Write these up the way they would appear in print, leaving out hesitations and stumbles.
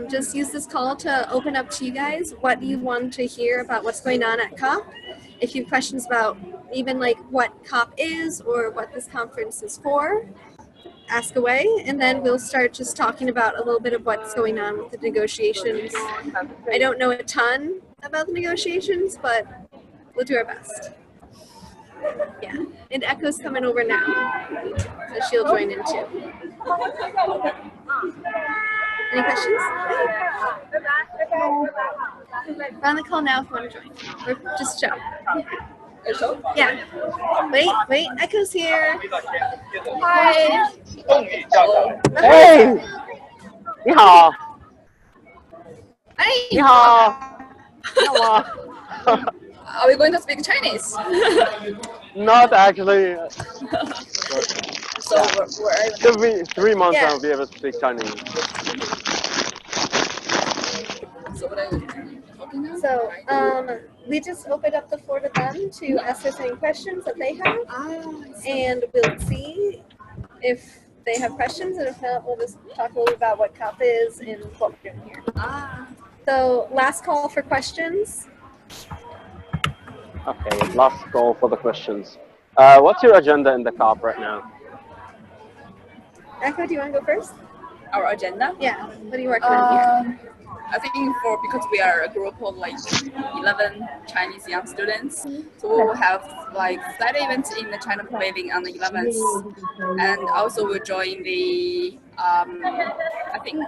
just use this call to open up to you guys what you want to hear about what's going on at COP. If you have questions about even like what COP is or what this conference is for, ask away, and then we'll start just talking about a little bit of what's going on with the negotiations. I don't know a ton about the negotiations, but we'll do our best. Yeah, and Echo's coming over now, so she'll join in too. Any questions? We're on the call now if you want to join, or just show. Yeah. Wait, Echo's here. Hi. Hey, 你好。Hi. 你好。你好吗？ Are we going to speak Chinese? Not actually. So we're Give me 3 months Yeah. I'll be able to speak Chinese. So what are you talking now? So, we just opened up the floor to them to ask us any questions that they have, and we'll see if they have questions, and if not, we'll just talk a little about what COP is and what we're doing here. So, last call for questions. Okay, last call for the questions. What's your agenda in the COP right now? Echo, do you want to go first? Our agenda? Yeah, what are you working on here? I think because we are a group of like 11 Chinese young students, so we will have like side events in the China Pavilion on the 11th, and also we'll join the I think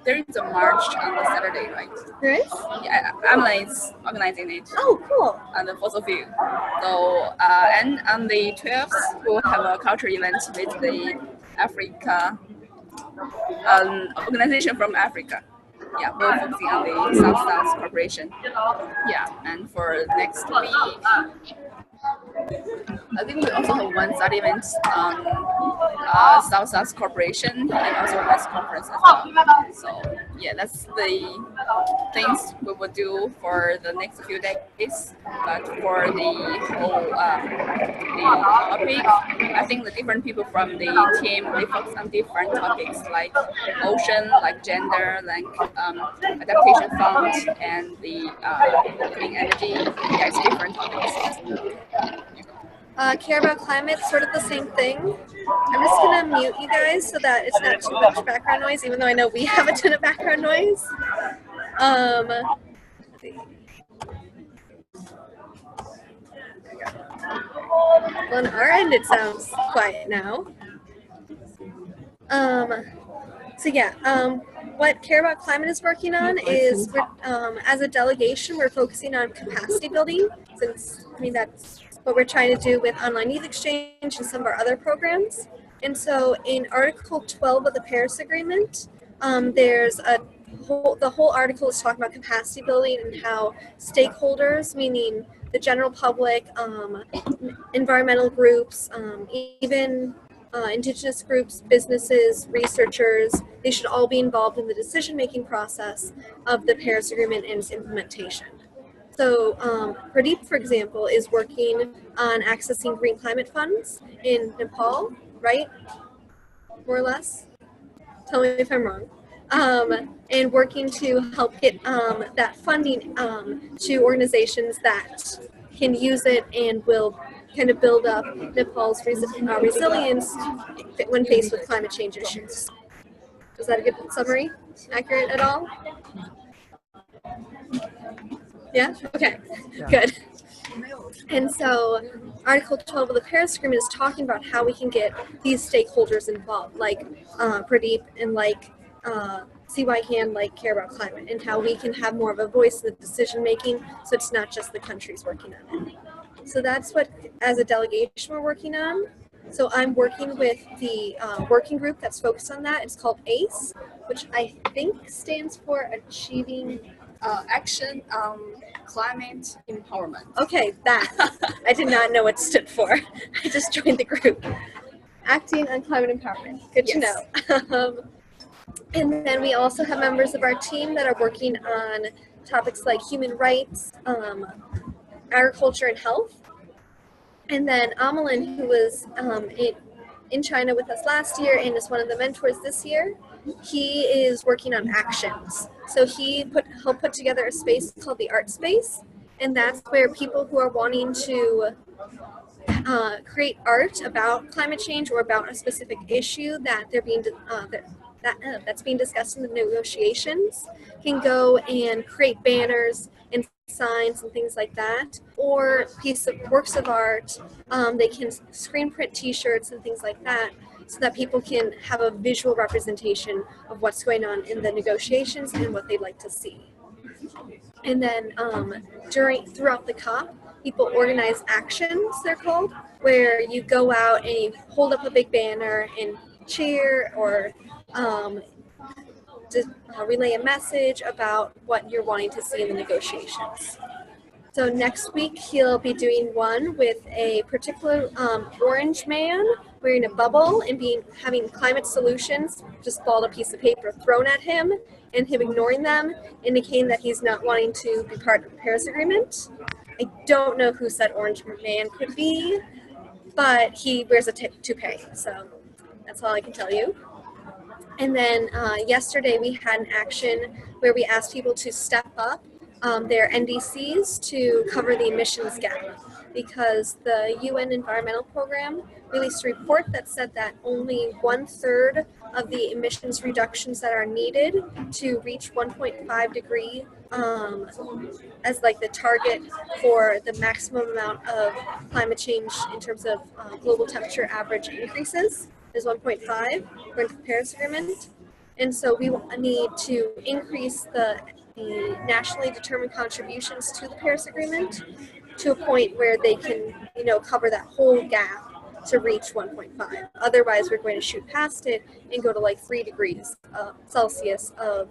there is a march on the Saturday, right? There is? Yeah, Emily is organizing it. Oh, cool. And the fossil fuel. So and on the 12th we'll have a cultural event with the Africa organization from Africa. Yeah, we're focusing on the South-South cooperation. Yeah, and for next week, I think we also have one side event on South-South cooperation and also a mass conference as well. So yeah, that's the things we will do for the next few days. But for the whole the topic, I think the different people from the team, they focus on different topics like ocean, like gender, like adaptation fund, and the clean energy. Yeah, it's different topics. Care about climate, sort of the same thing. I'm just gonna mute you guys so that it's not too much background noise, even though I know we have a ton of background noise. Well, on our end, it sounds quiet now. So yeah, what Care About Climate is working on is, as a delegation, we're focusing on capacity building, since, I mean, that's what we're trying to do with online youth exchange and some of our other programs. And so in Article 12 of the Paris Agreement, there's the whole article is talking about capacity building and how stakeholders, meaning the general public, environmental groups, even indigenous groups, businesses, researchers, they should all be involved in the decision-making process of the Paris Agreement and its implementation. So Pradeep, for example, is working on accessing green climate funds in Nepal, right? More or less? Tell me if I'm wrong. And working to help get that funding to organizations that can use it and will kind of build up Nepal's resilience when faced with climate change issues. Is that a good summary? Accurate at all? Yeah? Okay, good. And so Article 12 of the Paris Agreement is talking about how we can get these stakeholders involved, like Pradeep and like CYCAN, like Care About Climate, and how we can have more of a voice in the decision making, so it's not just the countries working on it. So that's what, as a delegation, we're working on. So I'm working with the working group that's focused on that. It's called ACE, which I think stands for Achieving Action on Climate Empowerment. Okay, that. I did not know what it stood for. I just joined the group. Acting on Climate Empowerment. Good to know. And then we also have members of our team that are working on topics like human rights, agriculture, and health. And then Amelin, who was in China with us last year and is one of the mentors this year, he is working on actions. So he'll put together a space called the Art Space, and that's where people who are wanting to create art about climate change or about a specific issue that that's being discussed in the negotiations can go and create banners and signs and things like that, or works of art. They can screen print T-shirts and things like that, so that people can have a visual representation of what's going on in the negotiations and what they'd like to see. And then throughout the COP, people organize actions, they're called, where you go out and you hold up a big banner and cheer or relay a message about what you're wanting to see in the negotiations. So next week he'll be doing one with a particular orange man wearing a bubble and having climate solutions, just balled a piece of paper thrown at him, and him ignoring them, indicating that he's not wanting to be part of the Paris Agreement. I don't know who said orange man could be, but he wears a toupee, so that's all I can tell you. And then yesterday we had an action where we asked people to step up their NDCs to cover the emissions gap, because the UN Environmental Program released a report that said that only 1/3 of the emissions reductions that are needed to reach 1.5 degree as like the target for the maximum amount of climate change in terms of global temperature average increases is 1.5 according to the Paris Agreement. And so we need to increase the nationally determined contributions to the Paris Agreement to a point where they can, cover that whole gap to reach 1.5. Otherwise, we're going to shoot past it and go to like 3 degrees Celsius of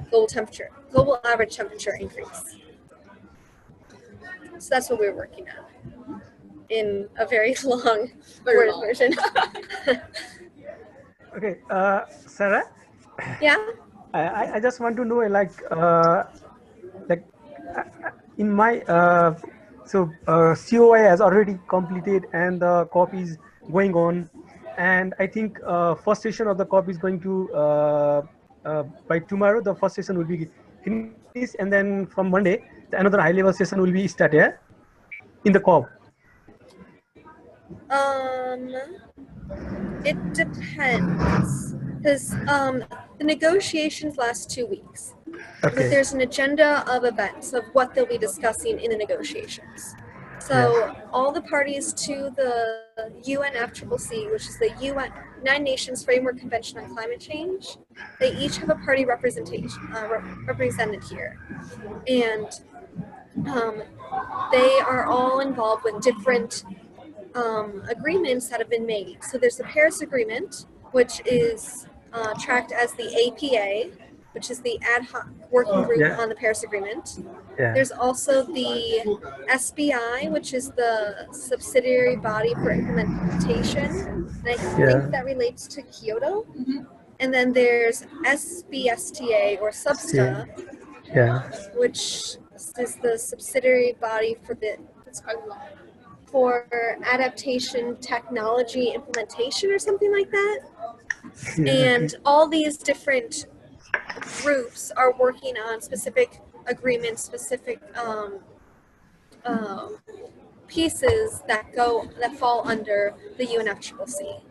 global average temperature increase. So that's what we're working on in a very long worded version. Okay, Sarah? Yeah? I just want to know, in my COI has already completed and the COP is going on, and I think first session of the COP is going to by tomorrow. The first session will be finished, and then from Monday another high level session will be started in the COP. It depends, because the negotiations last 2 weeks. Okay. But there's an agenda of events of what they'll be discussing in the negotiations. So all the parties to the UNFCCC, which is the United Nations Framework Convention on Climate Change, they each have a party representation represented here, and they are all involved with different agreements that have been made. So there's the Paris Agreement, which is tracked as the APA, which is the ad hoc working group on the Paris Agreement. There's also the SBI, which is the subsidiary body for implementation, and I think that relates to Kyoto. And then there's SBSTA, or SubSTA, which is the subsidiary body for adaptation technology implementation or something like that. And all these different groups are working on specific agreements, specific pieces that fall under the UNFCCC.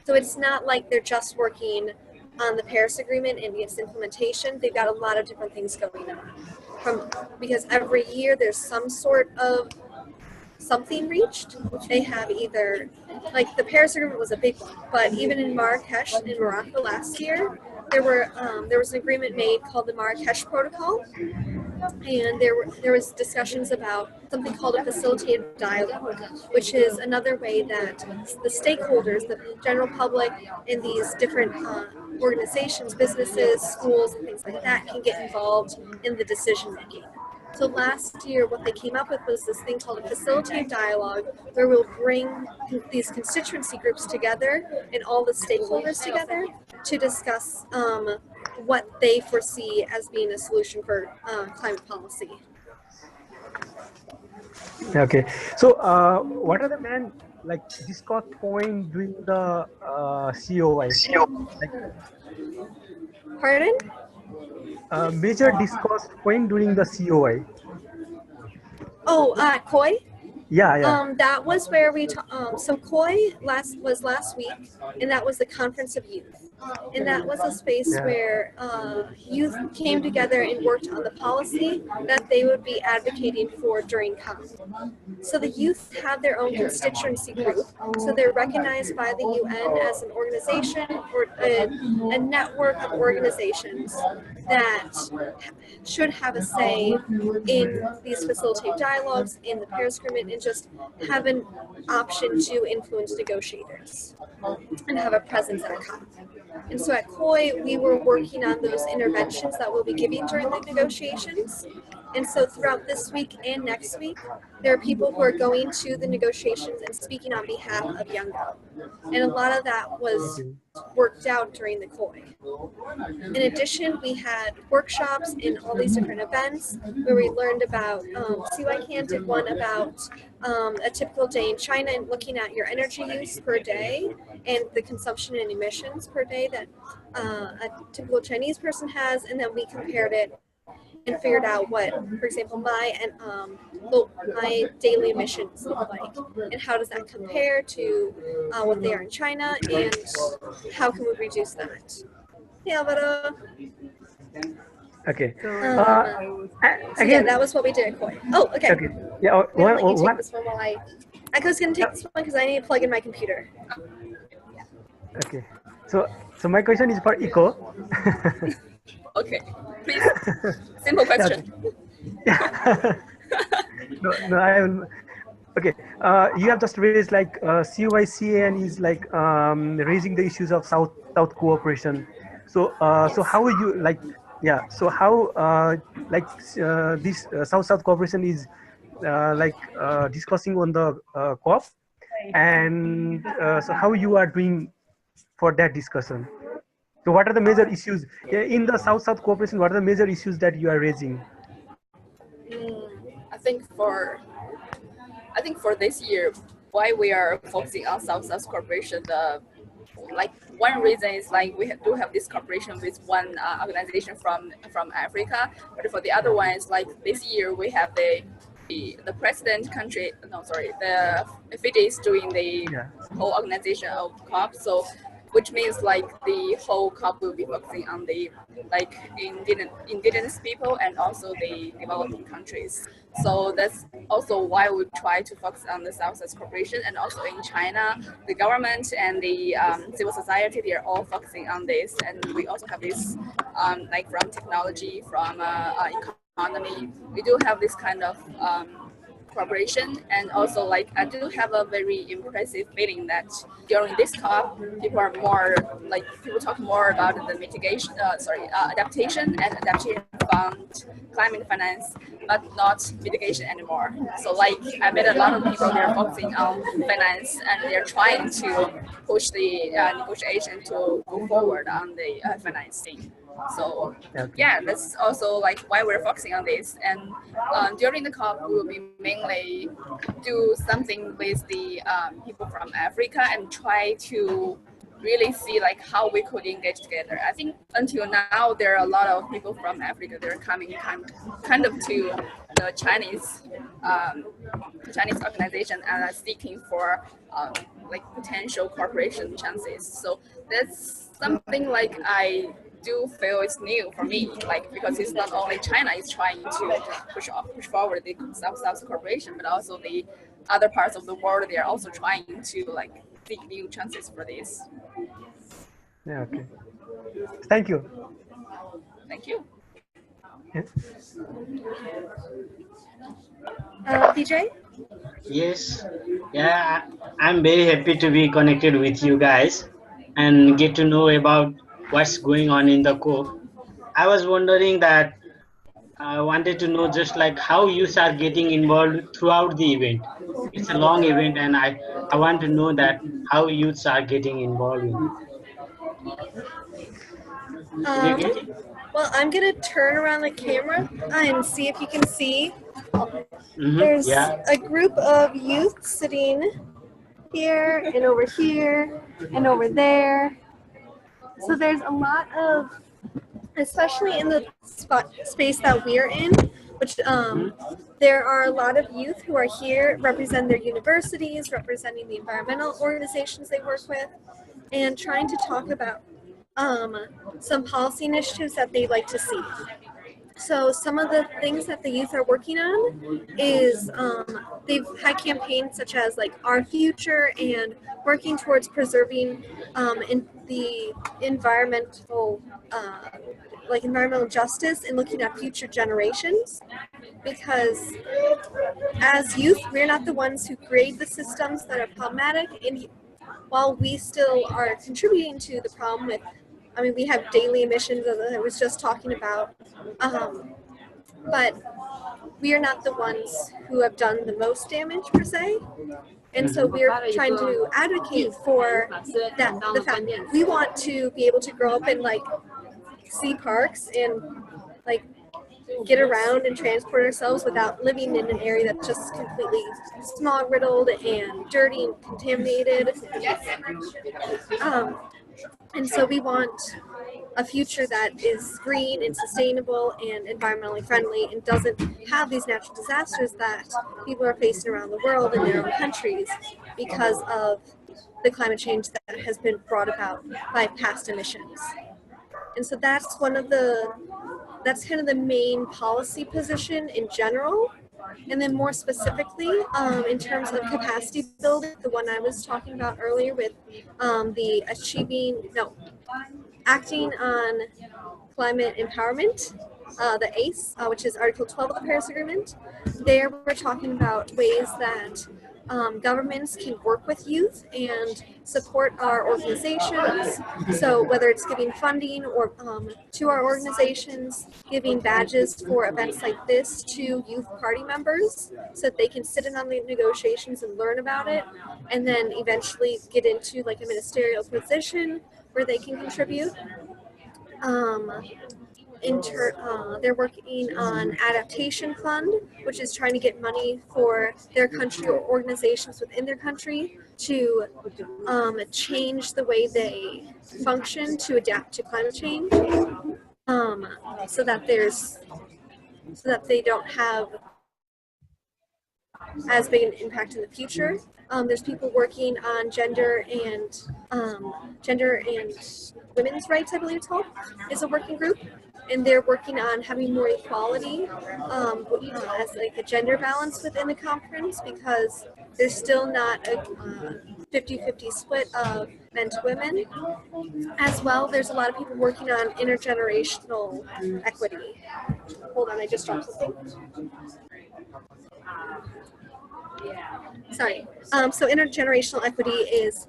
So it's not like they're just working on the Paris Agreement and its implementation. They've got a lot of different things going on. Because every year there's some sort of something reached. They have either, like the Paris Agreement was a big one, but even in Marrakesh in Morocco last year, there was an agreement made called the Marrakesh Protocol, and there was discussions about something called a facilitated dialogue, which is another way that the stakeholders, the general public, and these different organizations, businesses, schools, and things like that can get involved in the decision making. So last year, what they came up with was this thing called a facilitated dialogue, where we'll bring these constituency groups together and all the stakeholders together to discuss what they foresee as being a solution for climate policy. Okay, so what are the main like discuss point during the COI? Like Pardon? major discussed point during the COI. Oh, Koi. Yeah, yeah, That was where so Koi was last week, and that was the Conference of Youth, and that was a space yeah. where youth came together and worked on the policy that they would be advocating for during COP. So the youth have their own constituency group, so they're recognized by the UN as an organization or a network of organizations that should have a say in these facilitative dialogues, in the Paris Agreement, and just have an option to influence negotiators and have a presence at COP. And so at COI, we were working on those interventions that we'll be giving during the negotiations. And so throughout this week and next week, there are people who are going to the negotiations and speaking on behalf of Youngo. And a lot of that was worked out during the COI. In addition, we had workshops in all these different events where we learned about, CYCAN did one about a typical day in China and looking at your energy use per day and the consumption and emissions per day that a typical Chinese person has, and then we compared it and figured out what, for example, my daily emissions look like, and how does that compare to what they are in China, and how can we reduce that? Hey, Alvaro. Okay. So Again, yeah, that was what we did at Koi. Oh, okay. okay. Yeah. I'm gonna let you take this one while I was gonna take this one because I need to plug in my computer. Okay. So my question is for Eco. Okay, please. Simple question. No, I will. Okay, you have just raised like COICAN is like raising the issues of South cooperation. So so how you like, yeah, so how this South cooperation is discussing on the COP, and so how you are doing for that discussion? So what are the major issues in the South cooperation? What are the major issues that you are raising? I think for this year, why we are focusing on South cooperation, like one reason is like we do have this cooperation with one organization from Africa, but for the other one is like this year we have the president country, no sorry, the Fiji is doing the whole organization of COP, so which means like the whole COP will be focusing on the like indigenous people and also the developing countries. So that's also why we try to focus on the South-South cooperation, and also in China, the government and the civil society, they are all focusing on this, and we also have this like from technology, from economy, we do have this kind of cooperation. And also like I do have a very impressive feeling that during this COP, people talk more about the adaptation and adaptation fund, climate finance, but not mitigation anymore. So like I met a lot of people, they're focusing on finance and they're trying to push the negotiation to go forward on the financing. So yeah, that's also like why we're focusing on this. And during the COP, we will be mainly do something with the people from Africa and try to really see like how we could engage together. I think until now there are a lot of people from Africa. They're coming kind of to the Chinese organization and are seeking for like potential cooperation chances. So that's something like I do feel it's new for me, like because it's not only China is trying to push forward the South cooperation, but also the other parts of the world, they are also trying to like seek new chances for this. Yeah. Okay. Thank you. Thank you. PJ? Yes, yeah, I'm very happy to be connected with you guys and get to know about what's going on in the COP. I was wondering that I wanted to know just like how youths are getting involved throughout the event. It's a long event, and I want to know that how youths are getting involved in it. Did you get it? Well, I'm gonna turn around the camera and see if you can see. Mm-hmm. There's Yeah. a group of youth sitting here and over here and over there. So there's a lot of, especially in the space that we're in, which there are a lot of youth who are here representing their universities, representing the environmental organizations they work with, and trying to talk about some policy initiatives that they'd like to see. So some of the things that the youth are working on is they've had campaigns such as like Our Future and working towards preserving in the environmental environmental justice and looking at future generations, because as youth we're not the ones who create the systems that are problematic, and while we still are contributing to the problem with, I mean, we have daily emissions that I was just talking about, but we are not the ones who have done the most damage per se. And so we're trying to advocate for that, the fact that we want to be able to grow up and like see parks and like get around and transport ourselves without living in an area that's just completely smog riddled and dirty and contaminated. And so we want a future that is green and sustainable and environmentally friendly and doesn't have these natural disasters that people are facing around the world in their own countries because of the climate change that has been brought about by past emissions. And so that's kind of the main policy position in general. And then more specifically, in terms of capacity building, the one I was talking about earlier with acting on climate empowerment, the ACE, which is Article 12 of the Paris Agreement. There we're talking about ways that governments can work with youth and support our organizations. So whether it's giving funding or to our organizations, giving badges for events like this to youth party members so that they can sit in on the negotiations and learn about it, and then eventually get into like a ministerial position where they can contribute. They're working on Adaptation Fund, which is trying to get money for their country or organizations within their country to change the way they function to adapt to climate change, so that they don't have as big an impact in the future. There's people working on gender and women's rights, I believe it's called, is a working group, and they're working on having more equality as like a gender balance within the conference, because there's still not a 50-50 split of men to women. As well, there's a lot of people working on intergenerational equity. Hold on, I just dropped something. Sorry. So intergenerational equity is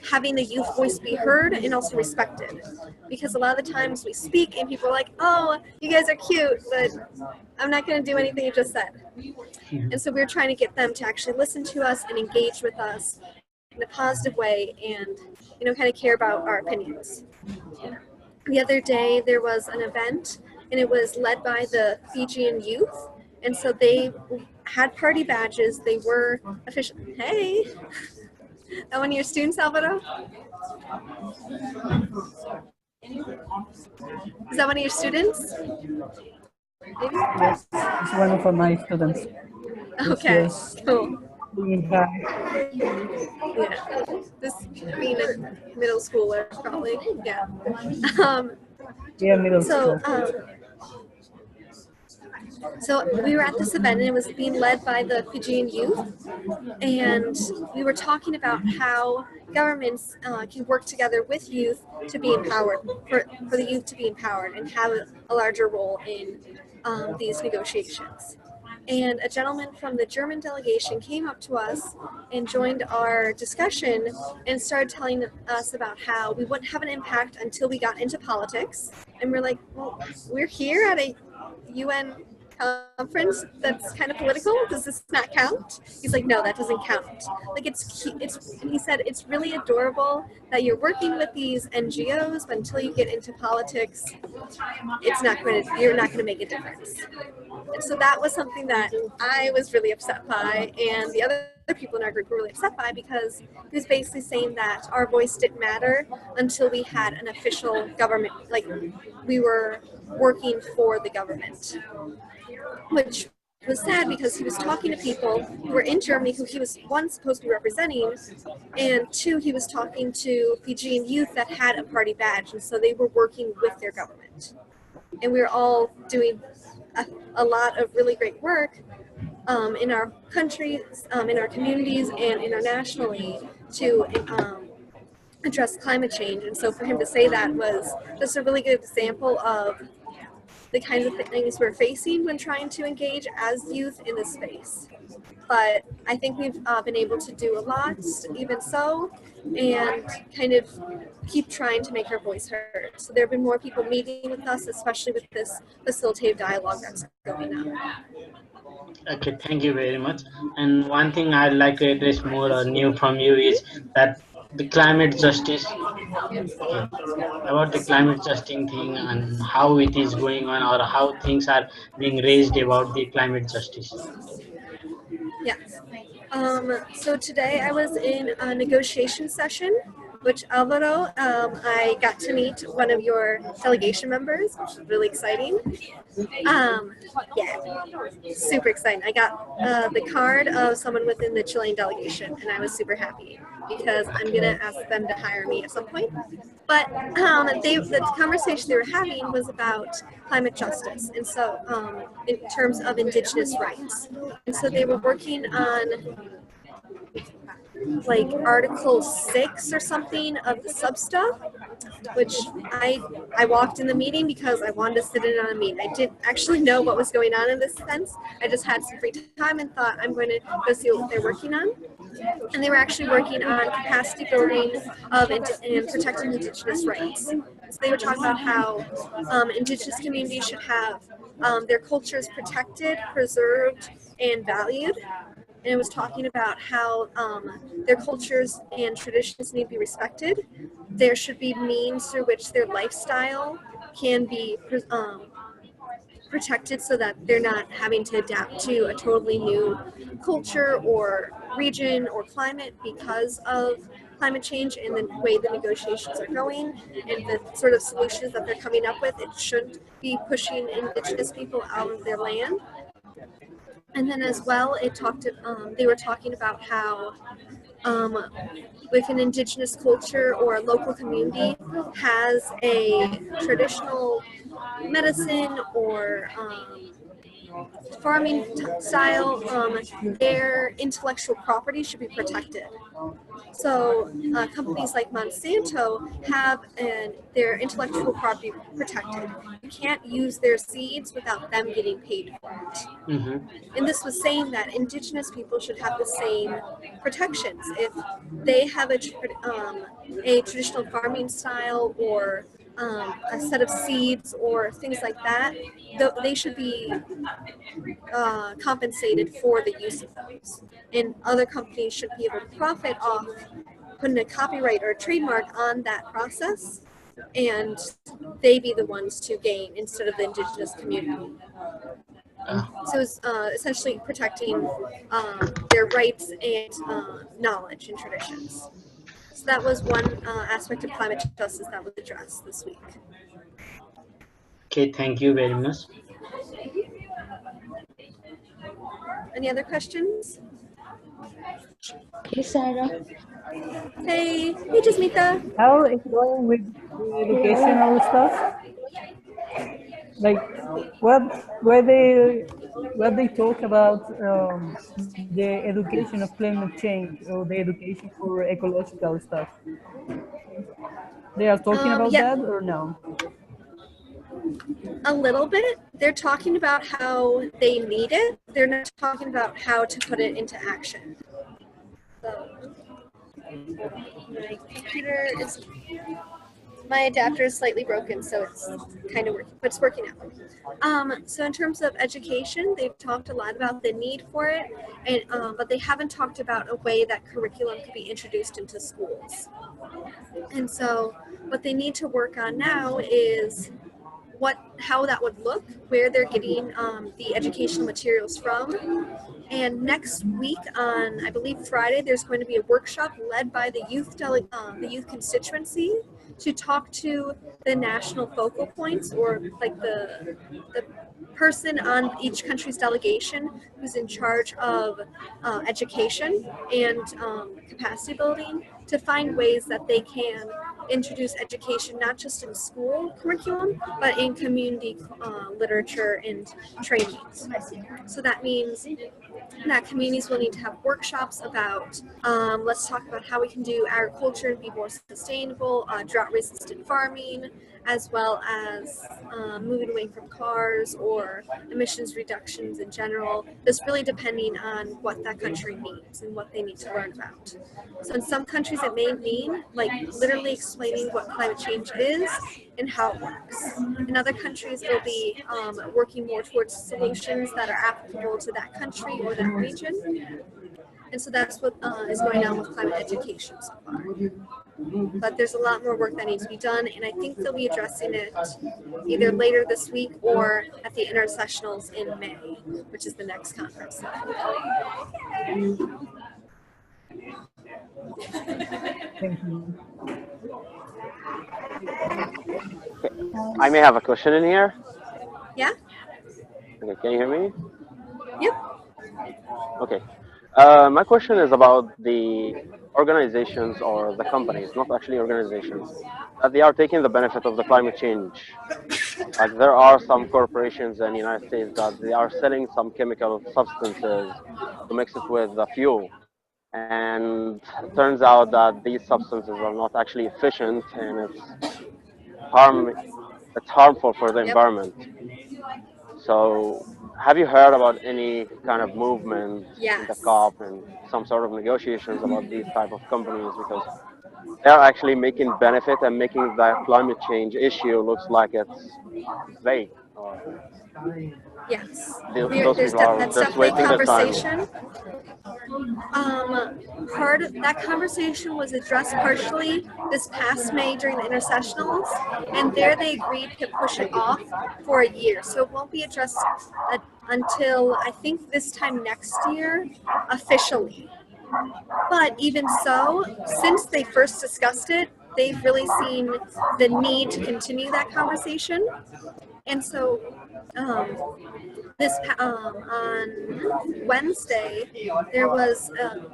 having the youth voice be heard and also respected. Because a lot of the times we speak and people are like, oh, you guys are cute, but I'm not going to do anything you just said. And so we're trying to get them to actually listen to us and engage with us in a positive way and, kind of care about our opinions. The other day there was an event, and it was led by the Fijian youth. And so they had party badges. They were official. Hey, that one of your students, Salvador? Is that one of your students? Maybe? Yes, it's one of my students. Okay, cool. Yeah, Yeah, this being a middle schooler, probably. Yeah. middle school. So we were at this event, and it was being led by the Fijian youth, and we were talking about how governments can work together with youth to be empowered, for the youth to be empowered and have a larger role in these negotiations. And a gentleman from the German delegation came up to us and joined our discussion and started telling us about how we wouldn't have an impact until we got into politics. And we're like, well, we're here at a UN conference that's kind of political. Does this not count? He's like, no, that doesn't count. Like and he said, it's really adorable that you're working with these NGOs, but until you get into politics, you're not going to make a difference. And so that was something that I was really upset by. And the other other people in our group were really upset by, because he was basically saying that our voice didn't matter until we had an official government, like we were working for the government, which was sad because he was talking to people who were in Germany who he was, one, supposed to be representing, and two, he was talking to Fijian youth that had a party badge, and so they were working with their government. And we were all doing a lot of really great work in our countries, in our communities, and internationally to address climate change. And so for him to say that was just a really good example of the kinds of things we're facing when trying to engage as youth in this space. But I think we've been able to do a lot, even so, and kind of keep trying to make our voice heard. So there have been more people meeting with us, especially with this facilitative dialogue that's going on. Okay, thank you very much. And one thing I'd like to address more or new from you is that the climate justice, okay, about the climate justice thing and how it is going on, or how things are being raised about the climate justice. Yes. So today I was in a negotiation session, which Alvaro, I got to meet one of your delegation members, which is really exciting. Yeah, super exciting. I got the card of someone within the Chilean delegation, and I was super happy because I'm gonna ask them to hire me at some point. But the conversation they were having was about climate justice, and so in terms of indigenous rights, and so they were working on like Article 6 or something of the sub stuff, which I walked in the meeting because I wanted to sit in on a meeting. I didn't actually know what was going on in this sense. I just had some free time and thought I'm going to go see what they're working on. And they were actually working on capacity building of and protecting indigenous rights. So they were talking about how indigenous communities should have their cultures protected, preserved, and valued. And it was talking about how their cultures and traditions need to be respected. There should be means through which their lifestyle can be protected so that they're not having to adapt to a totally new culture or region or climate because of climate change and the way the negotiations are going and the sort of solutions that they're coming up with. It shouldn't be pushing indigenous people out of their land. And then as well, they were talking about how if an indigenous culture or a local community has a traditional medicine or farming style, their intellectual property should be protected. So companies like Monsanto have their intellectual property protected. You can't use their seeds without them getting paid for it. Mm-hmm. And this was saying that indigenous people should have the same protections. If they have a traditional farming style or a set of seeds or things like that, they should be compensated for the use of those. And other companies should be able to profit off putting a copyright or a trademark on that process, and they be the ones to gain instead of the indigenous community. So it's essentially protecting their rights and knowledge and traditions. So that was one aspect of climate justice that was addressed this week. Okay, thank you very much. Any other questions? Hey, Sarah. Hey, Jasmita. How is going with the educational stuff? Like, what they talk about the education of climate change or the education for ecological stuff? They are talking about yeah. that or no? A little bit. They're talking about how they need it. They're not talking about how to put it into action. So my computer is, my adapter is slightly broken, so it's kind of working, but it's working out. So in terms of education, they've talked a lot about the need for it, and but they haven't talked about a way that curriculum could be introduced into schools. And so what they need to work on now is how that would look, where they're getting the educational materials from. And next week on, I believe Friday, there's going to be a workshop led by the the youth constituency to talk to the national focal points, or like the person on each country's delegation who's in charge of education and capacity building, to find ways that they can introduce education not just in school curriculum but in community literature and trainings. So that means that communities will need to have workshops about, let's talk about how we can do agriculture and be more sustainable, drought-resistant farming, as well as moving away from cars or emissions reductions in general, just really depending on what that country needs and what they need to learn about. So in some countries it may mean like literally explaining what climate change is and how it works. In other countries it'll be working more towards solutions that are applicable to that country or that region. And so that's what is going on with climate education so far. But there's a lot more work that needs to be done, and I think they'll be addressing it either later this week or at the intersessionals in May, which is the next conference. Thank you. I may have a question in here. Yeah? Okay, can you hear me? Yep. Okay. My question is about the organizations or the companies, not actually organizations, that they are taking the benefit of the climate change. Like there are some corporations in the United States that they are selling some chemical substances to mix it with the fuel. And it turns out that these substances are not actually efficient, and it's harmful for the Yep. environment. So have you heard about any kind of movement in the Yes. COP and some sort of negotiations about these type of companies? Because they're actually making benefit and making the climate change issue looks like it's vague. Or Yes. those people are That's just definitely a wasting their time. conversation. Part of that conversation was addressed partially this past May during the intersessionals, and there they agreed to push it off for a year. So it won't be addressed until I think this time next year officially. But even so, since they first discussed it, they've really seen the need to continue that conversation. And so on Wednesday, there was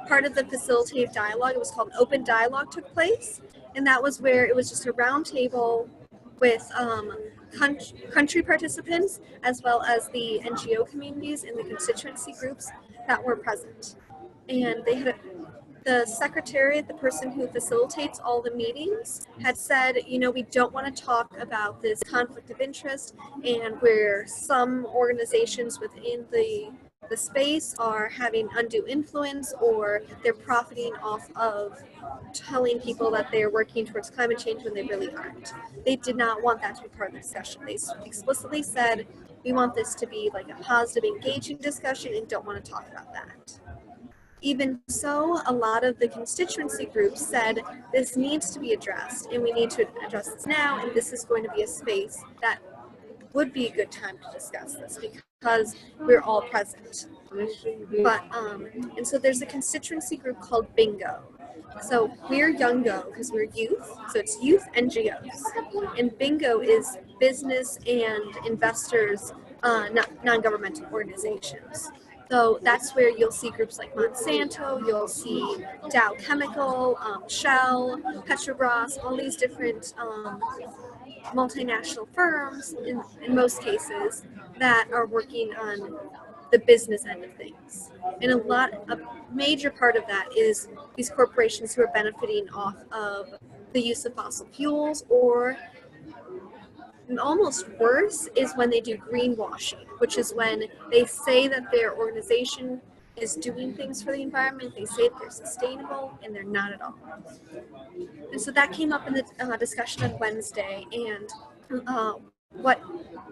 part of the facilitative dialogue. It was called Open Dialogue took place, and that was where it was just a round table with country participants as well as the NGO communities and the constituency groups that were present. And they had the secretariat, the person who facilitates all the meetings, had said, we don't want to talk about this conflict of interest and where some organizations within the space are having undue influence or they're profiting off of telling people that they're working towards climate change when they really aren't. They did not want that to be part of the discussion. They explicitly said, we want this to be like a positive, engaging discussion and don't want to talk about that. Even so, a lot of the constituency groups said this needs to be addressed and we need to address this now, and this is going to be a space that would be a good time to discuss this because we're all present. But and so there's a constituency group called Bingo. So we're Youngo because we're youth, so it's youth NGOs. And Bingo is business and investors, non-governmental organizations. So that's where you'll see groups like Monsanto, you'll see Dow Chemical, Shell, Petrobras, all these different multinational firms, in most cases, that are working on the business end of things. And a major part of that is these corporations who are benefiting off of the use of fossil fuels, or almost worse is when they do greenwashing, which is when they say that their organization is doing things for the environment, they say that they're sustainable, and they're not at all. And so that came up in the discussion on Wednesday, and what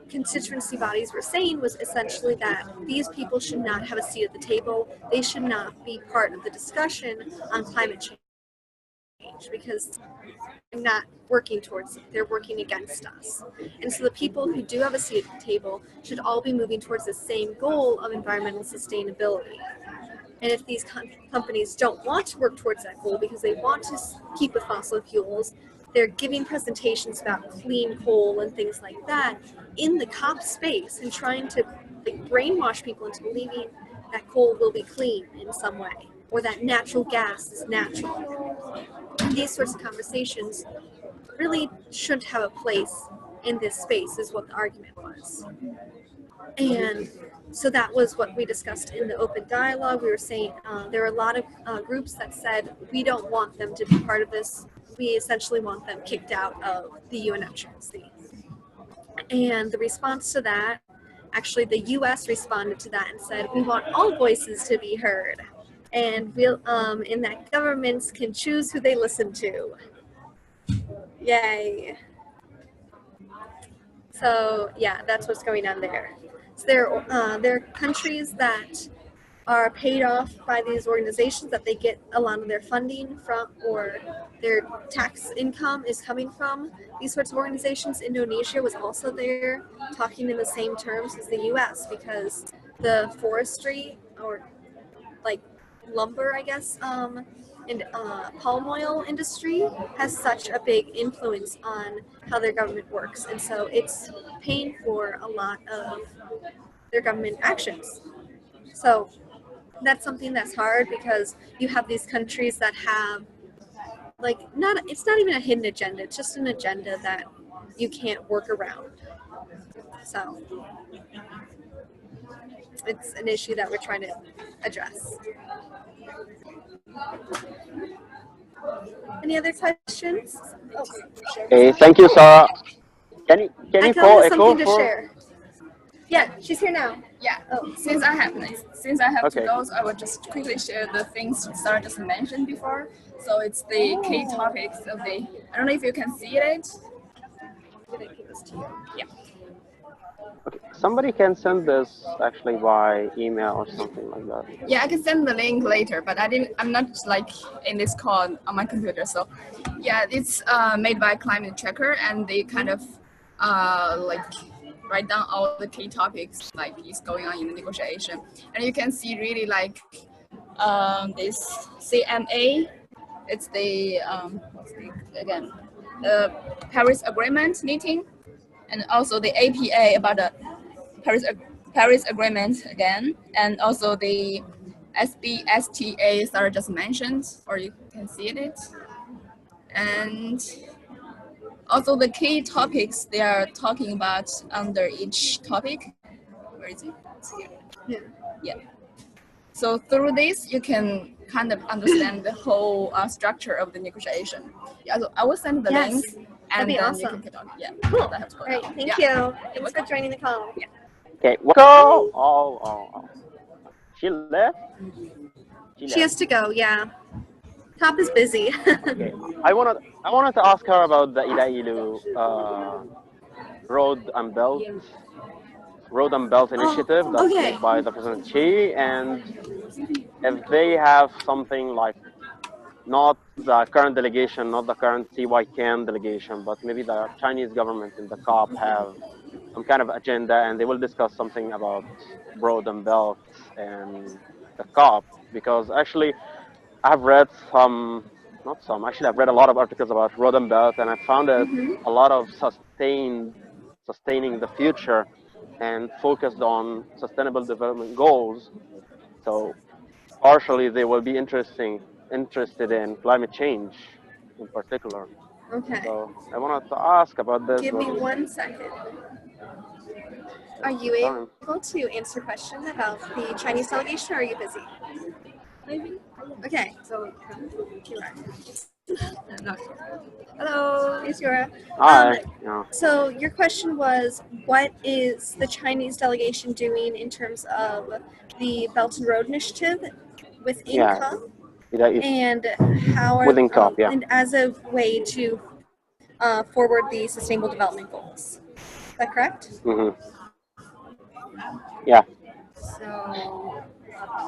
constituency bodies were saying was essentially that these people should not have a seat at the table, they should not be part of the discussion on climate change, because not working towards it. They're working against us. And so the people who do have a seat at the table should all be moving towards the same goal of environmental sustainability. And if these companies don't want to work towards that goal because they want to keep with fossil fuels, they're giving presentations about clean coal and things like that in the COP space and trying to brainwash people into believing that coal will be clean in some way or that natural gas is natural. These sorts of conversations really shouldn't have a place in this space, is what the argument was. And so that was what we discussed in the open dialogue. We were saying there were a lot of groups that said we don't want them to be part of this. We essentially want them kicked out of the UN Embassy. And the response to that, actually the US responded to that and said, we want all voices to be heard. And we'll, and that governments can choose who they listen to. Yay. So yeah, that's what's going on there. So there are countries that are paid off by these organizations that they get a lot of their funding from, or their tax income is coming from these sorts of organizations. Indonesia was also there, talking in the same terms as the US, because the forestry, or like lumber, I guess, and palm oil industry has such a big influence on how their government works. And so it's paying for a lot of their government actions. So that's something that's hard, because you have these countries that have it's not even a hidden agenda, it's just an agenda that you can't work around. So it's an issue that we're trying to address. Any other questions? Oh, Okay, thank you, Sarah. Can you I call come with echo something to for? share. Yeah, she's here now. Yeah. Oh. Since I have Okay. to go, so I will just quickly share the things Sarah just mentioned before. So it's the key topics of the. I don't know if you can see it. Yeah. Okay. Somebody can send this actually by email or something like that. Yeah, I can send the link later, but I'm not like in this call on my computer. So, yeah, it's made by Climate Tracker, and they kind of like write down all the key topics like is going on in the negotiation, and you can see really like this CMA. It's the again the Paris Agreement meeting, and also the APA about the Paris Agreement again, and also the SBSTA Sarah just mentioned, or you can see it, and also the key topics they are talking about under each topic. Where is it? It's here. Yeah. Yeah. So through this, you can kind of understand the whole structure of the negotiation. Yeah, so I will send the Yes, link, and that'd be then awesome. you can get on. Yeah. Cool. I have to go All right, now. thank Yeah. you. Thanks for joining the call. Yeah. Okay, go. Oh. She left. She has to go. Yeah. Top is busy. Okay. I wanted to ask her about the Ilailu road and belt initiative that's okay. made by the President Xi, and if they have something like not the current delegation, not the current CY10 delegation, but maybe the Chinese government in the COP have some kind of agenda, and they will discuss something about broad and belt and the COP, because actually I've read I've read a lot of articles about road and belt, and I found it a lot of sustaining the future and focused on sustainable development goals. So partially they will be interested in climate change in particular. Okay. So I wanted to ask about this. Give me 1 second. Are you Time. able to answer questions about the Chinese delegation, or are you busy? Maybe. Okay, so hello, it's Yura. Hi. Yeah. So your question was, what is the Chinese delegation doing in terms of the Belt and Road Initiative within COP, and how are Within COP, yeah. and as a way to forward the Sustainable Development Goals. Is that correct? Mm-hmm. Yeah. So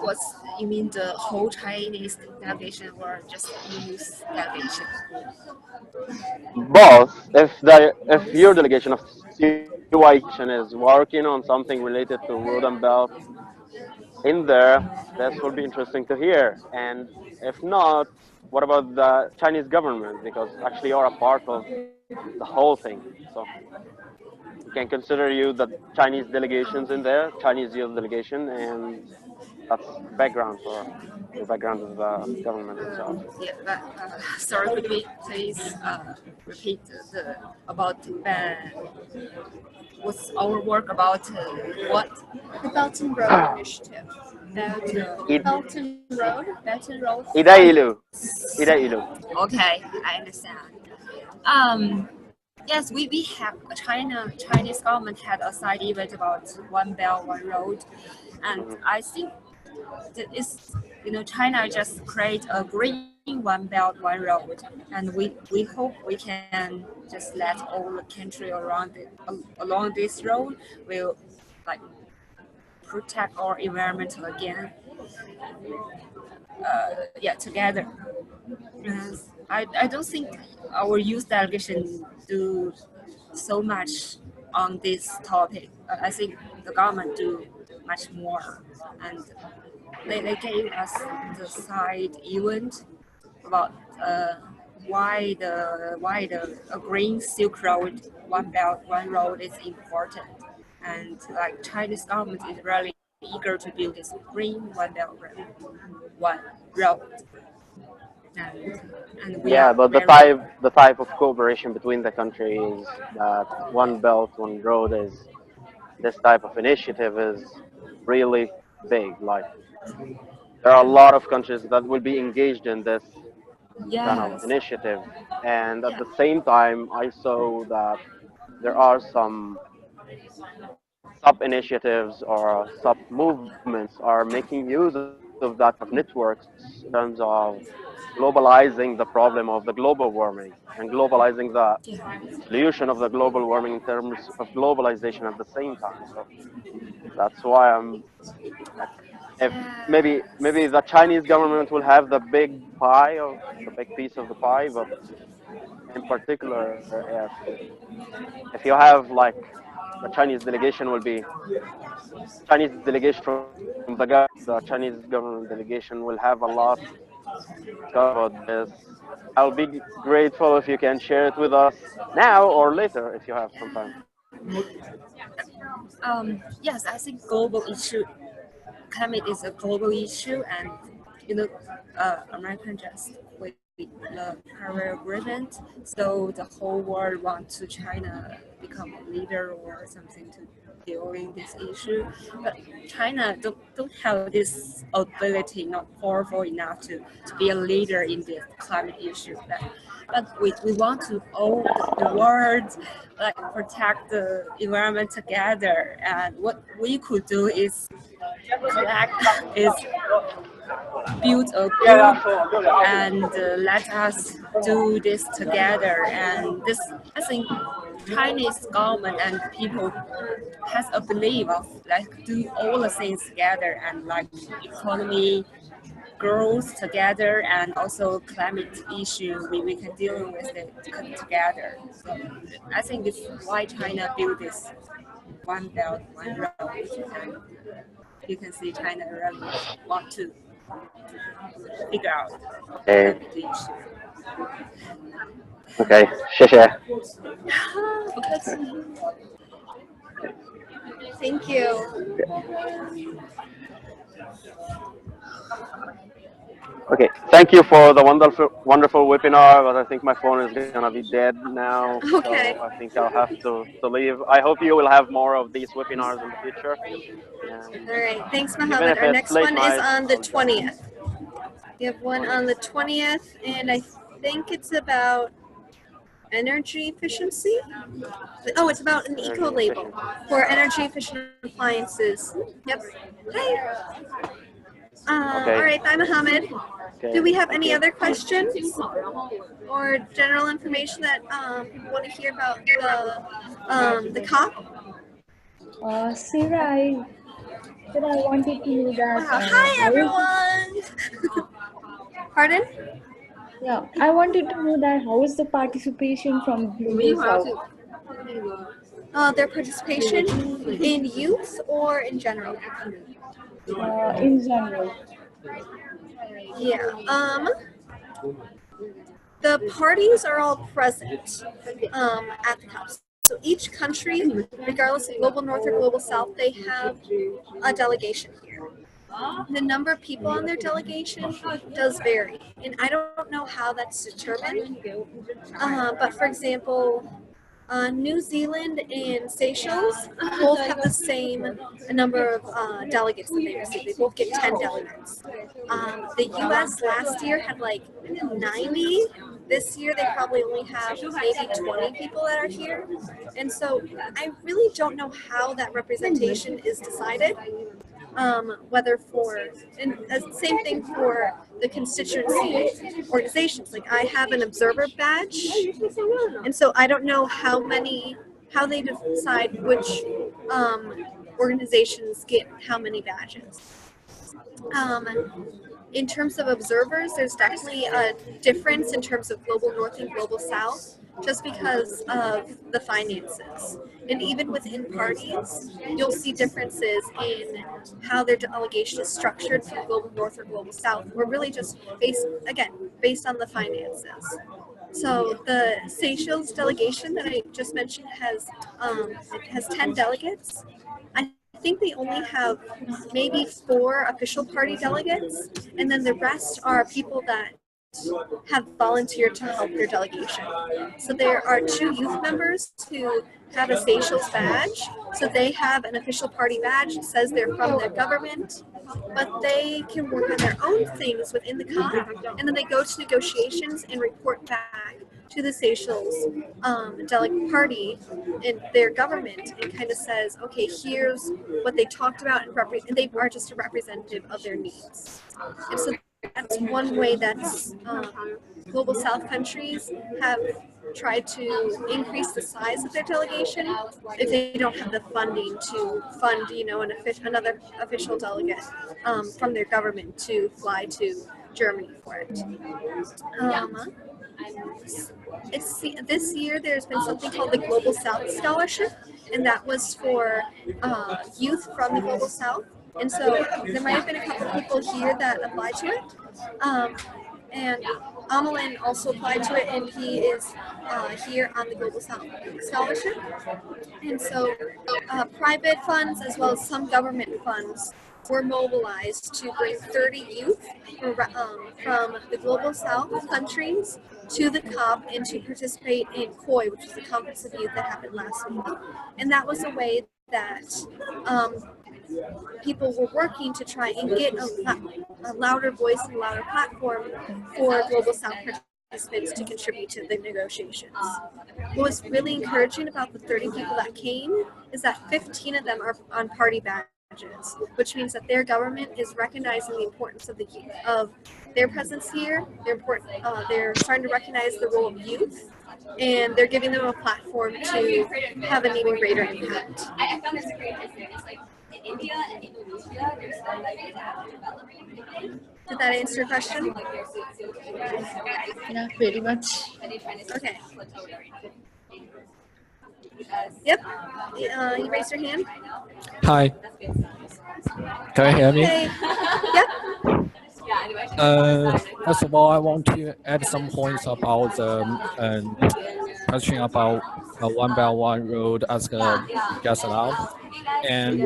what's You mean the whole Chinese delegation or just news delegation? Both. If your delegation of CY is working on something related to road and belt in there, this will be interesting to hear. And if not, what about the Chinese government? Because actually you're a part of the whole thing. So we can consider you the Chinese delegations in there, Chinese youth delegation, and that's background for your background of the government itself. Yeah, but, sorry, could we please repeat the about what's our work about what? The Belt and Road Initiative. Belt and Road. Idailu. Idailu. Okay, I understand. Yes, we have Chinese government had a side event about One Belt One Road, and I think that is China just create a green One Belt One Road, and we hope we can just let all the country around along this road will like protect our environment again. Yeah, together. Yes. I don't think our youth delegation do so much on this topic. I think the government do much more, and they gave us the side event about why the Green Silk Road, One Belt One Road is important, and like Chinese government is really eager to build this green One Belt One Road. And we Yeah, are but the very type of cooperation between the countries that one belt, one road is this type of initiative is really big. Like there are a lot of countries that will be engaged in this kind of yes initiative, and at yeah the same time, I saw that there are some sub initiatives or sub movements are making use of that type of networks in terms of globalizing the problem of the global warming and globalizing the yeah solution of the global warming in terms of globalization at the same time. So that's why I'm like, if maybe yes the Chinese government will have the big pie of the big piece of the pie, but in particular, if you have like the Chinese delegation will be Chinese delegation from the government, the Chinese government delegation will have a lot to discuss about this. I'll be grateful if you can share it with us now or later if you have some time. yes, I think global issue climate is a global issue, and you know American just with the Paris Agreement, so the whole world want to China become a leader or something to deal in this issue. But China don't have this ability, not powerful enough to be a leader in this climate issue. But we want to all the world like protect the environment together, and what we could do is collect is build a group and let us do this together. And this, I think, Chinese government and people has a belief of like do all the things together and like economy growth together and also climate issue we can deal with it together. So I think it's why China built this one belt one road, and you can see China really want to figure out Okay, climate issue. okay, 谢谢. Thank you. Okay, thank you for the wonderful webinar, but I think my phone is gonna be dead now, so Okay. I think I'll have to leave. I hope you will have more of these webinars in the future. And All right. Thanks, even Mohammed. if Our it's next late one is night, on the I'll join. 20th. We have one on the 20th, and I think it's about energy efficiency. Oh, it's about an Energy eco label efficiency. for energy efficient appliances. Yep. Hi. All Okay, right. Bye, Mohammed. Do okay, we have thank any you. other questions or general information that people want to hear about the COP? Sarah, But I wanted to know that. Wow. Hi, How is everyone. Pardon? yeah, I wanted to know that how is the participation from Global South Their participation in youth or in general? in general? Yeah. The parties are all present at the COP. So each country, regardless of global north or global south, they have a delegation here. The number of people on their delegation does vary, and I don't know how that's determined. But for example, New Zealand and Seychelles both have the same number of delegates that they receive. They both get 10 delegates. The U.S. last year had like 90. This year they probably only have maybe 20 people that are here. And so I really don't know how that representation is decided. Whether for, and same thing for the constituency organizations. Like I have an observer badge, and so I don't know how they decide which organizations get how many badges. In terms of observers, there's definitely a difference in terms of global north and global south, just because of the finances. And even within parties, you'll see differences in how their delegation is structured from global north or global south, or really just based on the finances. So the Seychelles delegation that I just mentioned has 10 delegates. I think they only have maybe 4 official party delegates, and then the rest are people that have volunteered to help their delegation. So there are 2 youth members who have a Seychelles badge. So they have an official party badge that says they're from their government, but they can work on their own things within the COP, and then they go to negotiations and report back to the Seychelles delegate party in their government and kind of says, okay, here's what they talked about, and they are just a representative of their needs. And so that's one way that global South countries have tried to increase the size of their delegation if they don't have the funding to fund, another official delegate from their government to fly to Germany for it. This year there's been something called the Global South Scholarship, and that was for youth from the Global South. And so there might have been a couple of people here that applied to it. And Amelin also applied to it, and he is here on the Global South Scholarship. And so private funds as well as some government funds were mobilized to bring 30 youth from the Global South countries to the COP and to participate in COI, which was the Conference of Youth that happened last week. And that was a way that people were working to try and get a louder voice and a louder platform for Global South participants to contribute to the negotiations. What was really encouraging about the 30 people that came is that 15 of them are on party badges, which means that their government is recognizing the importance of their presence here. They're starting to recognize the role of youth, and they're giving them a platform to have an even greater impact. I found this a great experience. Like in India and Indonesia, there's still like development. Did that answer your question? Yeah, very much. Okay. Yep. You raise your hand. Hi. Can you hear me? Okay. Yep. First of all, I want to add some points about the question about one by one road as just now. And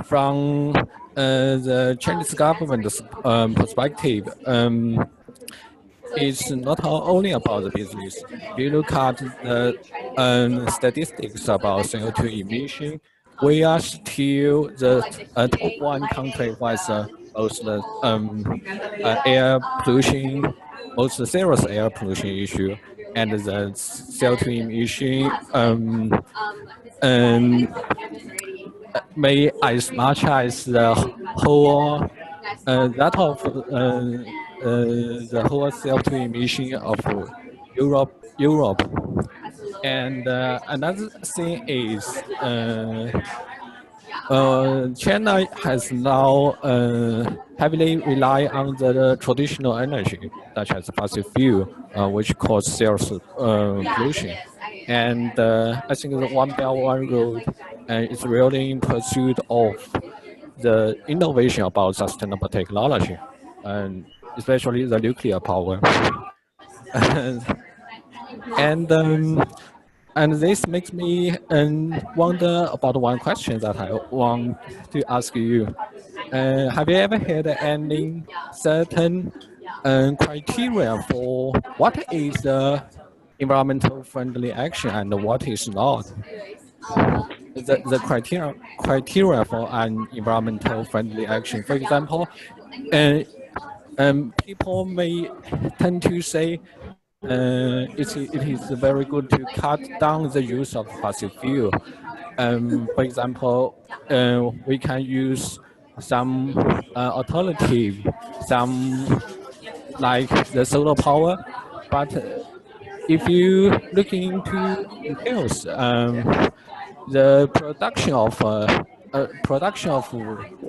from the Chinese government's perspective, it's not only about the business. If you look at the statistics about CO2 emission, we are still the top 1 country with most air pollution, most serious air pollution issue, and the CO2 emission may as much as the whole that of the whole CO2 emission of Europe. And another thing is China has now heavily rely on the traditional energy, such as fossil fuel, which cause serious pollution. And I think the One Belt One Road is really in pursuit of the innovation about sustainable technology, and especially the nuclear power. And this makes me wonder about one question that I want to ask you. Have you ever had any certain criteria for what is environmental friendly action and what is not? The criteria for an environmental friendly action. For example, people may tend to say it is very good to cut down the use of fossil fuel. For example, we can use some alternative, some like the solar power. But if you look into details, the production of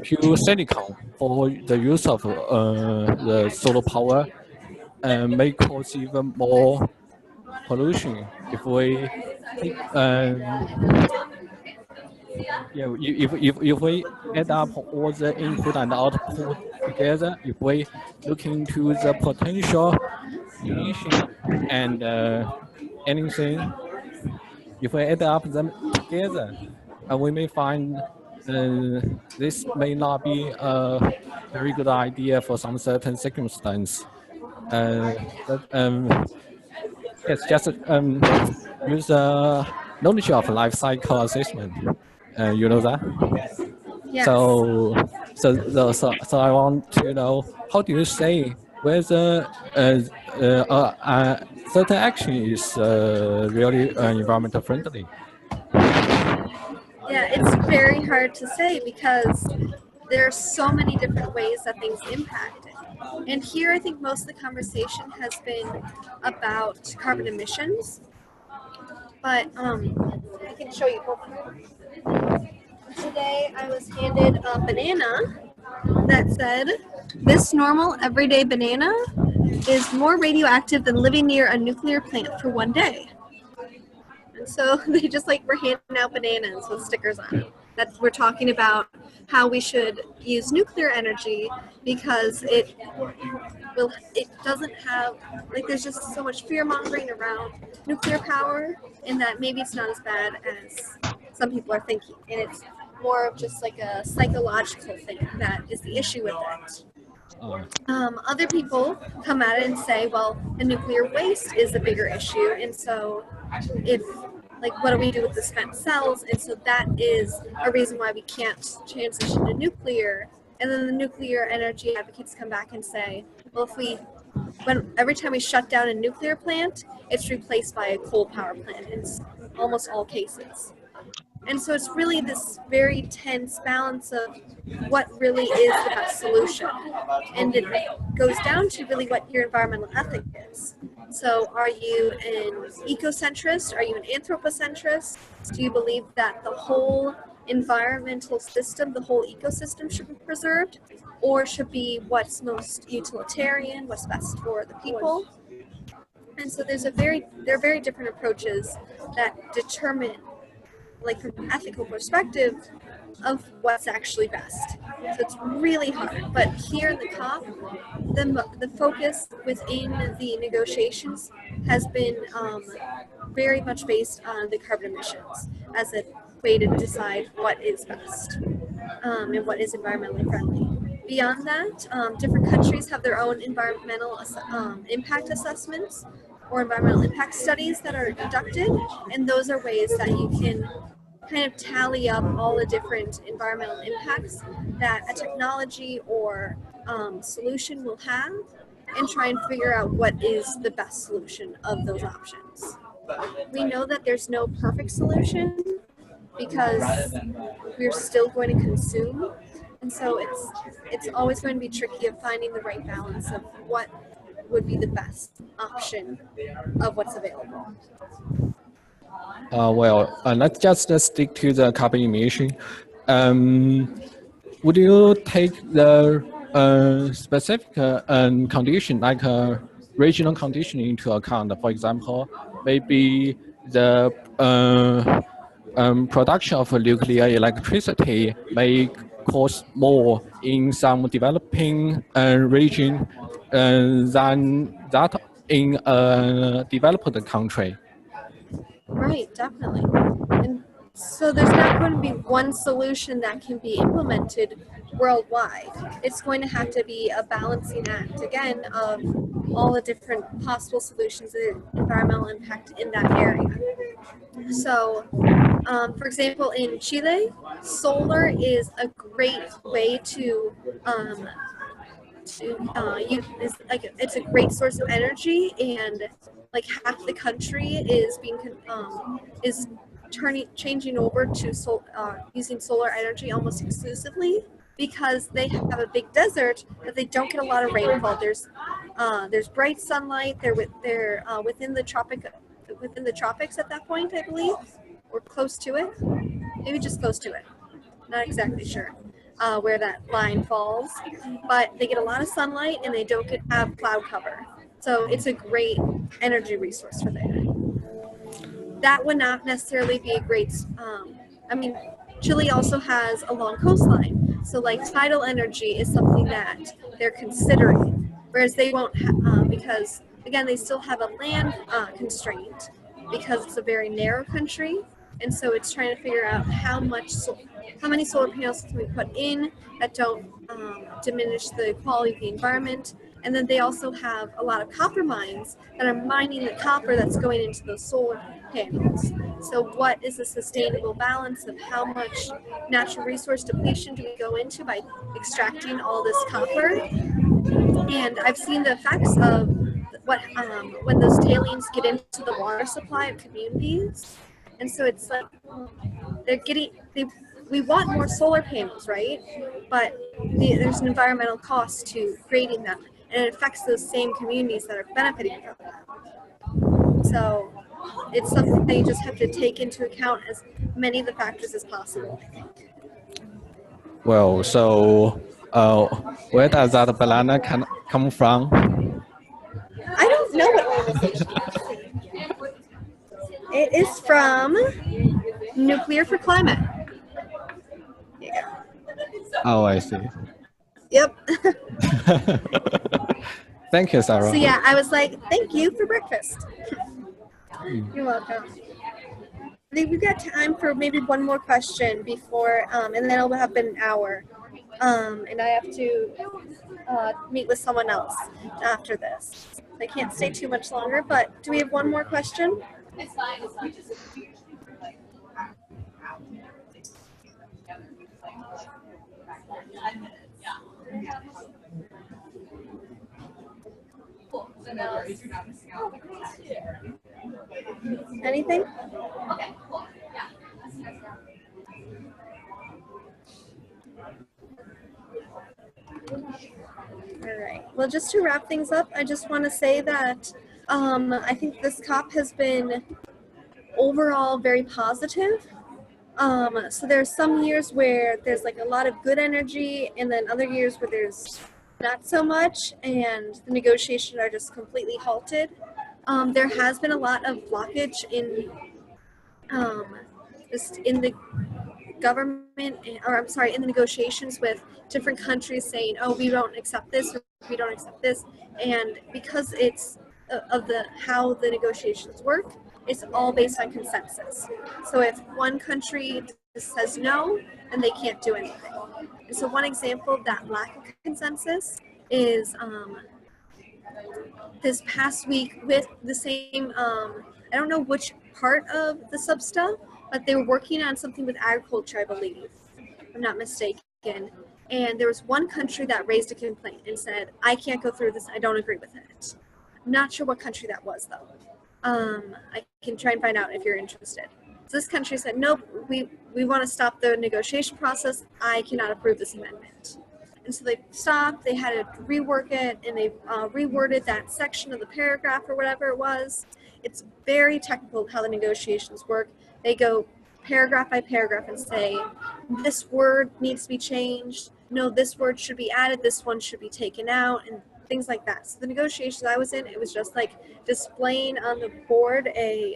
pure silicon for the use of the solar power may cause even more pollution if we take if we add up all the input and output together, if we look into the potential emission and anything, if we add up them together, we may find this may not be a very good idea for some certain circumstance. That it's just use knowledge of life cycle assessment. You know that? Yes. So I want to know, how do you say whether certain action is really environmental friendly? Yeah, it's very hard to say because there are so many different ways that things impact it. And here I think most of the conversation has been about carbon emissions. But I can show you. Today I was handed a banana that said, "This normal everyday banana is more radioactive than living near a nuclear plant for one day." And so they just like were handing out bananas with stickers on it. That we're talking about how we should use nuclear energy because it doesn't have, like, there's just so much fear mongering around nuclear power, and that maybe it's not as bad as some people are thinking, and it's more of just like a psychological thing that is the issue with it. Other people come at it and say, well, the nuclear waste is the bigger issue, and so if, like, what do we do with the spent cells? And so that is a reason why we can't transition to nuclear. And then the nuclear energy advocates come back and say, well, every time we shut down a nuclear plant, it's replaced by a coal power plant in almost all cases. And so it's really this very tense balance of what really is the best solution. And it goes down to really what your environmental ethic is. So are you an ecocentrist? Are you an anthropocentrist? Do you believe that the whole environmental system, the whole ecosystem should be preserved? Or should be what's most utilitarian, what's best for the people? And so there are very different approaches that determine, like, from an ethical perspective, of what's actually best. So it's really hard. But here in the COP, the focus within the negotiations has been very much based on the carbon emissions as a way to decide what is best and what is environmentally friendly. Beyond that, different countries have their own environmental impact assessments or environmental impact studies that are conducted, and those are ways that you can kind of tally up all the different environmental impacts that a technology or solution will have, and try and figure out what is the best solution of those options. We know that there's no perfect solution because we're still going to consume, and so it's always going to be tricky of finding the right balance of what would be the best option of what's available. Let's just stick to the carbon emission. would you take the specific condition, like regional condition, into account? For example, maybe the production of nuclear electricity may cost more in some developing region than that in a developed country. Right, definitely. And so there's not going to be one solution that can be implemented worldwide. It's going to have to be a balancing act, again, of all the different possible solutions and environmental impact in that area. So, for example, in Chile, solar is a great way to use. It's a great source of energy, and like half the country is is changing over to using solar energy almost exclusively, because they have a big desert, but they don't get a lot of rainfall. There's bright sunlight. They're within the tropics at that point, I believe, or close to it. Maybe just close to it. Not exactly sure where that line falls, but they get a lot of sunlight and they don't have cloud cover. So it's a great energy resource for there. That would not necessarily be a great, I mean, Chile also has a long coastline. So like tidal energy is something that they're considering, whereas they won't because again, they still have a land constraint because it's a very narrow country. And so it's trying to figure out how many solar panels can we put in that don't diminish the quality of the environment. And then they also have a lot of copper mines that are mining the copper that's going into those solar panels. So what is the sustainable balance of how much natural resource depletion do we go into by extracting all this copper? And I've seen the effects of what when those tailings get into the water supply of communities. And so it's like we want more solar panels, right? But there's an environmental cost to creating them, and it affects those same communities that are benefiting from them. So it's something that you just have to take into account as many of the factors as possible, I think. Well, so where does that banana come from? I don't know what it is. It is from Nuclear for Climate. Yeah. Oh, I see. Yep. Thank you, Sarah. So yeah, I was like, thank you for breakfast. You're welcome. I think we've got time for maybe one more question before, and then it'll have been an hour. And I have to meet with someone else after this. I can't stay too much longer, but do we have one more question? It's fine. Anything? Okay, cool. Yeah. All right. Well, just to wrap things up, I just want to say that I think this COP has been overall very positive. So there's some years where there's like a lot of good energy, and then other years where there's not so much, and the negotiations are just completely halted. There has been a lot of blockage in just in the government, or I'm sorry, in the negotiations with different countries saying, oh, we don't accept this, or we don't accept this. And because it's of how the negotiations work, it's all based on consensus. So if one country says no, then they can't do anything. And so one example of that lack of consensus is this past week with the same, I don't know which part of the substuff, but they were working on something with agriculture, I believe, if I'm not mistaken. And there was one country that raised a complaint and said, I can't go through this, I don't agree with it. I'm not sure what country that was, though. I can try and find out if you're interested. So this country said, nope, we want to stop the negotiation process. I cannot approve this amendment. And so they stopped, they had to rework it, and they reworded that section of the paragraph or whatever it was. It's very technical how the negotiations work. They go paragraph by paragraph and say, this word needs to be changed. No, this word should be added. This one should be taken out, and things like that. So the negotiations I was in, it was just like displaying on the board a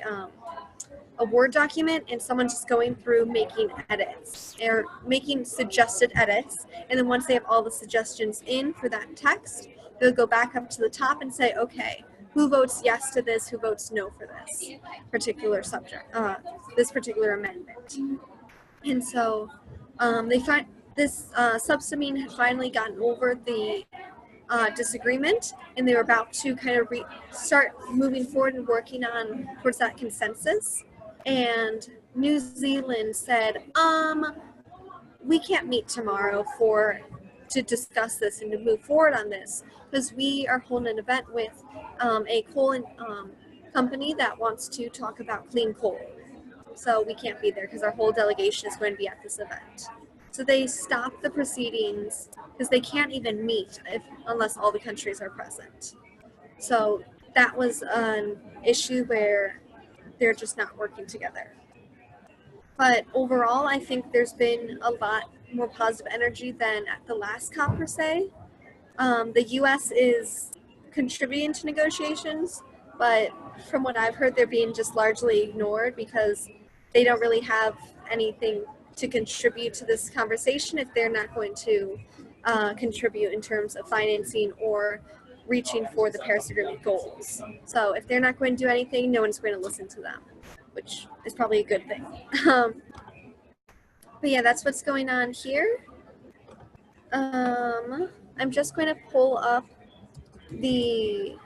Word document and someone just going through making edits or making suggested edits. And then once they have all the suggestions in for that text, they'll go back up to the top and say, okay, who votes yes to this? Who votes no for this particular subject, this particular amendment? And so they find this subcommittee had finally gotten over the disagreement, and they were about to kind of start moving forward and working on towards that consensus. And New Zealand said, we can't meet tomorrow to discuss this and to move forward on this because we are holding an event with a coal company that wants to talk about clean coal. So we can't be there because our whole delegation is going to be at this event. So they stopped the proceedings because they can't even meet unless all the countries are present. So that was an issue where they're just not working together. But overall, I think there's been a lot more positive energy than at the last COP per se. The U.S. is contributing to negotiations, but from what I've heard, they're being just largely ignored because they don't really have anything to contribute to this conversation if they're not going to contribute in terms of financing or reaching for the Paris Agreement goals. So if they're not going to do anything, no one's going to listen to them, which is probably a good thing. But yeah, that's what's going on here. I'm just going to pull up the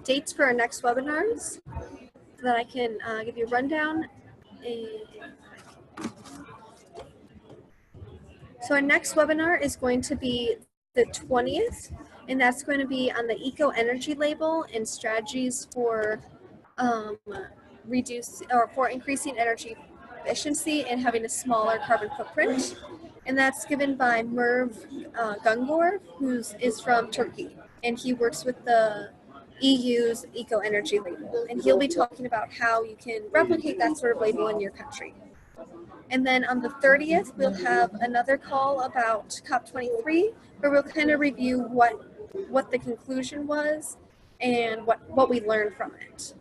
dates for our next webinars so that I can give you a rundown. So our next webinar is going to be the 20th, and that's going to be on the eco-energy label and strategies for increasing energy efficiency and having a smaller carbon footprint. And that's given by Merv Gungor, who is from Turkey, and he works with the EU's eco-energy label. And he'll be talking about how you can replicate that sort of label in your country. And then on the 30th, we'll have another call about COP23, where we'll kind of review what the conclusion was and what we learned from it.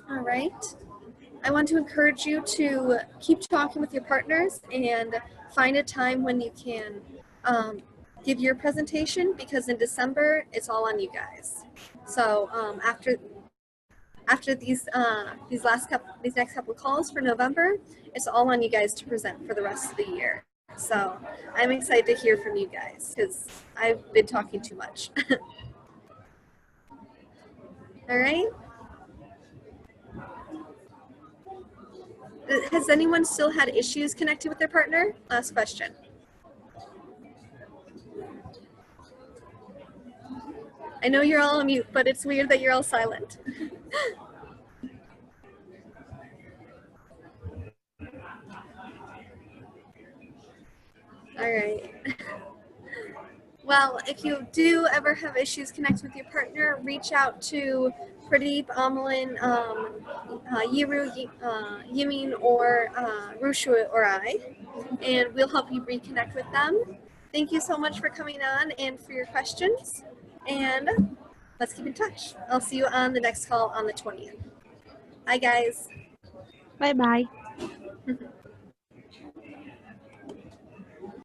All right. I want to encourage you to keep talking with your partners and find a time when you can give your presentation, because in December, it's all on you guys. So after these next couple of calls for November, it's all on you guys to present for the rest of the year. So I'm excited to hear from you guys because I've been talking too much. All right. Has anyone still had issues connected with their partner? Last question. I know you're all on mute, but it's weird that you're all silent. All right. Well, if you do ever have issues connecting with your partner, reach out to Pradeep, Amalin, Yiru, Yimin, or Rushu or I, and we'll help you reconnect with them. Thank you so much for coming on and for your questions, and let's keep in touch. I'll see you on the next call on the 20th. Bye, guys. Bye bye.